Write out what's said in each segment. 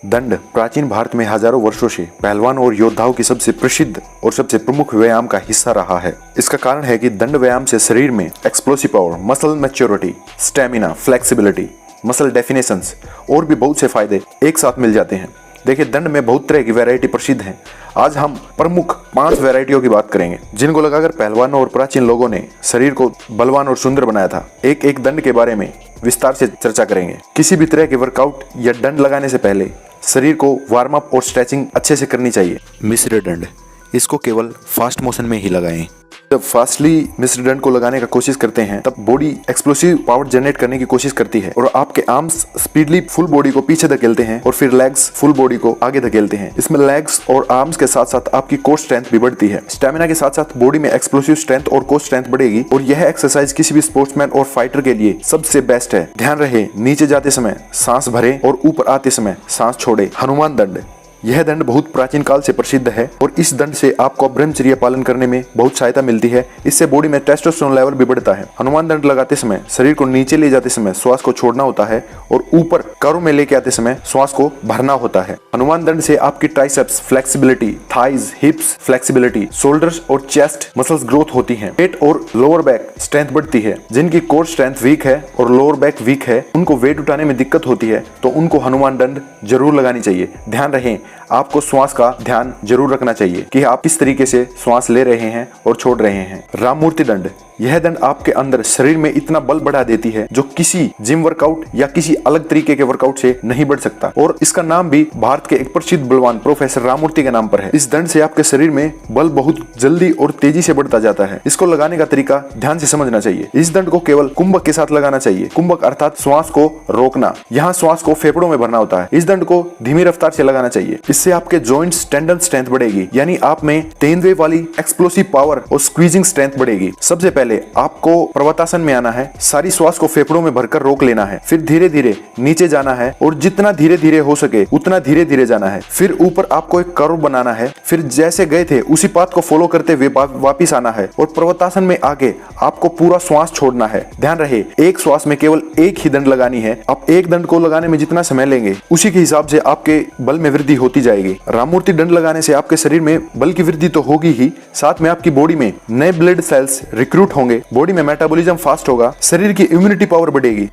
दंड प्राचीन भारत में हजारों वर्षों से पहलवानों और योद्धाओं की सबसे प्रसिद्ध और सबसे प्रमुख व्यायाम का हिस्सा रहा है। इसका कारण है कि दंड व्यायाम से शरीर में explosive power, muscle maturity, stamina, flexibility, muscle definitions और भी बहुत से फायदे एक साथ मिल जाते हैं। देखिए, दंड में बहुत तरह की वैरायटी प्रसिद्ध हैं। आज हम प्रमुख 5 वैरायटियों की बात करेंगे जिनको लगाकर पहलवानों और प्राचीन लोगों ने शरीर को बलवान और सुंदर बनाया था। एक एक दंड के बारे में विस्तार से चर्चा करेंगे। किसी भी तरह के वर्कआउट या दंड लगाने से पहले शरीर को वार्म अप और स्ट्रेचिंग अच्छे से करनी चाहिए। मिश्र दंड, इसको केवल फास्ट मोशन में ही लगाएं। जब फास्टली मिश्र दंड को लगाने का कोशिश करते हैं तब बॉडी एक्सप्लोसिव पावर जनरेट करने की कोशिश करती है और आपके आर्म्स स्पीडली फुल बॉडी को पीछे धकेलते हैं और फिर लेग्स फुल बॉडी को आगे धकेलते हैं। इसमें लेग्स और आर्म्स के साथ साथ आपकी कोर स्ट्रेंथ भी बढ़ती है। स्टेमिना के साथ साथ बॉडी में एक्सप्लोसिव स्ट्रेंथ और कोर स्ट्रेंथ बढ़ेगी और यह एक्सरसाइज किसी भी स्पोर्ट्समैन और फाइटर के लिए सबसे बेस्ट है। ध्यान रहे, नीचे जाते समय सांस भरे और ऊपर आते समय सांस छोड़े। हनुमान दंड, यह दंड बहुत प्राचीन काल से प्रसिद्ध है और इस दंड से आपको ब्रह्मचर्य पालन करने में बहुत सहायता मिलती है। इससे बॉडी में टेस्टोस्टेरोन लेवल भी बढ़ता है। हनुमान दंड लगाते समय शरीर को नीचे ले जाते समय श्वास को छोड़ना होता है और ऊपर कर्व में लेके आते समय श्वास को भरना होता है। हनुमान दंड से आपकी triceps flexibility, thighs, हिप्स flexibility, shoulders और चेस्ट मसल्स ग्रोथ होती है। पेट और लोअर बैक स्ट्रेंथ बढ़ती है। जिनकी कोर स्ट्रेंथ वीक है और लोअर बैक वीक है, उनको वेट उठाने में दिक्कत होती है, तो उनको हनुमान दंड जरूर लगानी चाहिए। ध्यान रहे, आपको श्वास का ध्यान जरूर रखना चाहिए कि आप किस तरीके से श्वास ले रहे हैं और छोड़ रहे हैं। राममूर्ति दंड, यह दंड आपके अंदर शरीर में इतना बल बढ़ा देती है जो किसी जिम वर्कआउट या किसी अलग तरीके के वर्कआउट से नहीं बढ़ सकता और इसका नाम भी भारत के एक प्रसिद्ध बलवान प्रोफेसर राममूर्ति के नाम पर है। इस दंड से आपके शरीर में बल बहुत जल्दी और तेजी से बढ़ता जाता है। इसको लगाने का तरीका ध्यान से समझना चाहिए। इस दंड को केवल कुंभक के साथ लगाना चाहिए। कुंभक अर्थात श्वास को रोकना। यहाँ श्वास को फेफड़ों में भरना होता है। इस दंड को धीमी रफ्तार से लगाना चाहिए। इससे आपके जॉइंट्स टेंडन स्ट्रेंथ बढ़ेगी, यानी आप में तेंदुए वाली एक्सप्लोसिव पावर और स्क्वीजिंग स्ट्रेंथ बढ़ेगी। सबसे पहले आपको पर्वतासन में आना है। सारी श्वास को फेफड़ों में भरकर रोक लेना है। फिर धीरे धीरे नीचे जाना है और जितना धीरे धीरे हो सके उतना धीरे धीरे जाना है। फिर ऊपर आपको एक कर्व बनाना है। फिर जैसे गए थे उसी पाथ को फॉलो करते हुए वापिस आना है और पर्वतासन में आके आपको पूरा श्वास छोड़ना है। ध्यान रहे, एक श्वास में केवल एक ही दंड लगानी है। आप एक दंड को लगाने में जितना समय लेंगे उसी के हिसाब से आपके बल में वृद्धि होती जाएगी। राममूर्ति दंड लगाने से आपके शरीर में बल की वृद्धि तो होगी ही, साथ में आपकी बॉडी में नए ब्लड सेल्स रिक्रूट होंगे, बॉडी में मेटाबॉलिज्म फास्ट होगा, शरीर की इम्यूनिटी पावर बढ़ेगी।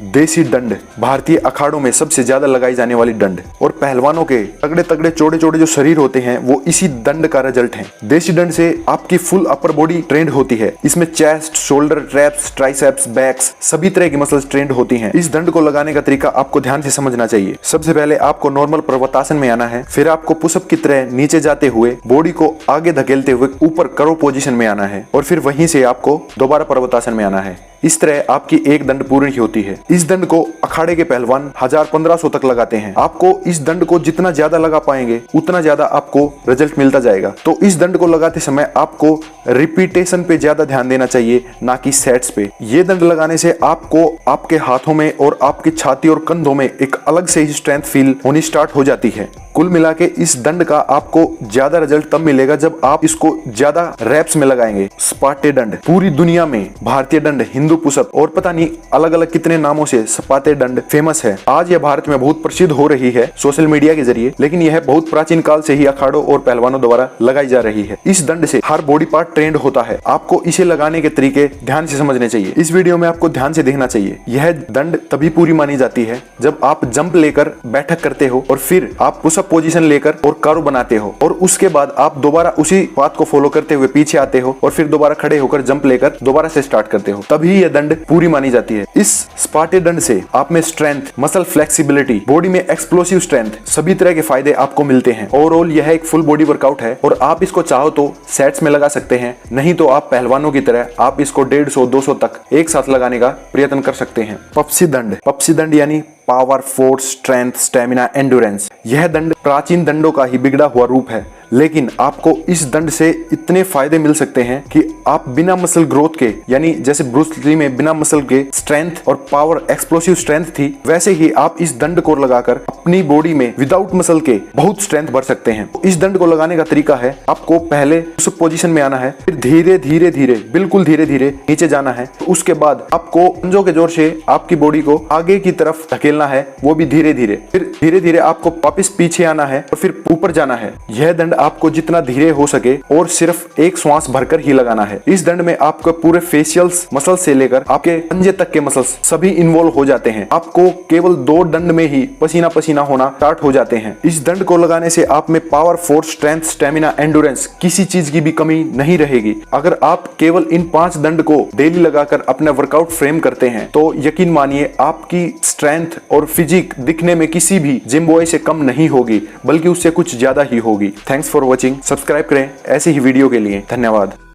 देसी दंड, भारतीय अखाड़ों में सबसे ज्यादा लगाई जाने वाली दंड और पहलवानों के तगड़े तगड़े चौड़े चौड़े जो शरीर होते हैं वो इसी दंड का रिजल्ट है। देसी दंड से आपकी फुल अपर बॉडी ट्रेंड होती है। इसमें chest, shoulder, traps, triceps, backs सभी तरह की मसल्स ट्रेंड होती हैं। इस दंड को लगाने का तरीका आपको ध्यान से समझना चाहिए। सबसे पहले आपको नॉर्मल पर्वतासन में आना है। फिर आपको पुशअप की तरह नीचे जाते हुए बॉडी को आगे धकेलते हुए ऊपर कर्व पोजीशन में आना है और फिर वहीं से आपको दोबारा पर्वतासन में आना है। इस तरह आपकी एक दंड पूर्ण होती है। इस दंड को अखाड़े के पहलवान 1000-1500 तक लगाते हैं। आपको इस दंड को जितना ज्यादा लगा पाएंगे उतना ज्यादा आपको रिजल्ट मिलता जाएगा। तो इस दंड को लगाते समय आपको रिपीटेशन पे ज्यादा ध्यान देना चाहिए, ना कि सेट्स पे। ये दंड लगाने से आपको आपके हाथों में और आपकी छाती और कंधों में एक अलग से ही स्ट्रेंथ फील होनी स्टार्ट हो जाती है। कुल मिला के इस दंड का आपको ज्यादा रिजल्ट तब मिलेगा जब आप इसको ज्यादा रैप्स में लगाएंगे। स्पाटे दंड, पूरी दुनिया में भारतीय दंड, हिंदू पुशअप और पता नहीं अलग अलग कितने नामों से स्पाटे दंड फेमस है। आज यह भारत में बहुत प्रसिद्ध हो रही है सोशल मीडिया के जरिए, लेकिन यह बहुत प्राचीन काल से ही अखाड़ों और पहलवानों द्वारा लगाई जा रही है। इस दंड से हर बॉडी पार्ट ट्रेंड होता है। आपको इसे लगाने के तरीके ध्यान से समझने चाहिए। इस वीडियो में आपको ध्यान से देखना चाहिए। यह दंड तभी पूरी मानी जाती है जब आप जंप लेकर बैठक करते हो और फिर आप पुशअप पोजीशन लेकर और कर्व बनाते हो और उसके बाद आप दोबारा उसी पाथ को फॉलो करते हुए पीछे आते हो और फिर दोबारा खड़े होकर जंप लेकर दोबारा से स्टार्ट करते हो, तभी यह दंड पूरी मानी जाती है। इस स्पाटे दंड से आप में स्ट्रेंथ, मसल फ्लेक्सिबिलिटी, बॉडी में एक्सप्लोसिव स्ट्रेंथ सभी तरह के फायदे आपको मिलते हैं। ओवरऑल यह एक फुल बॉडी वर्कआउट है और आप इसको चाहो तो सेट्स में लगा सकते हैं, नहीं तो आप पहलवानों की तरह आप इसको 150-200 तक एक साथ लगाने का प्रयत्न कर सकते हैं। पप्सी दंड, पप्सी दंड यानी power, force, strength, stamina, endurance. यह दंड प्राचीन दंडों का ही बिगड़ा हुआ रूप है। लेकिन आपको इस दंड से इतने फायदे मिल सकते हैं कि आप बिना मसल ग्रोथ के, यानी जैसे ब्रूस ली में बिना मसल के स्ट्रेंथ और पावर, एक्सप्लोसिव स्ट्रेंथ थी, वैसे ही आप इस दंड को लगाकर अपनी बॉडी में विदाउट मसल के बहुत स्ट्रेंथ भर सकते हैं। इस दंड को लगाने का तरीका है, आपको पहले उस पोजीशन में आना है, फिर धीरे धीरे धीरे, बिल्कुल धीरे धीरे नीचे जाना है। तो उसके बाद आपको पंजों के जोर से आपकी बॉडी को आगे की तरफ धकेलना है, वो भी धीरे धीरे। फिर धीरे धीरे आपको वापस पीछे आना है और फिर ऊपर जाना है। यह दंड आपको जितना धीरे हो सके और सिर्फ एक श्वास भरकर ही लगाना है। इस दंड में आपको पूरे फेशियल्स मसल से लेकर आपके पंजे तक के मसल्स सभी इन्वॉल्व हो जाते हैं। आपको केवल 2 दंड में ही पसीना पसीना होना स्टार्ट हो जाते हैं। इस दंड को लगाने से आप में power, force, strength, stamina, endurance, किसी चीज की भी कमी नहीं रहेगी। अगर आप केवल इन 5 दंड को डेली लगाकर अपना वर्कआउट फ्रेम करते हैं तो यकीन मानिए आपकी स्ट्रेंथ और फिजिक दिखने में किसी भी जिम बॉय से कम नहीं होगी, बल्कि उससे कुछ ज्यादा ही होगी। Thanks for watching. सब्सक्राइब करें ऐसे ही वीडियो के लिए। धन्यवाद।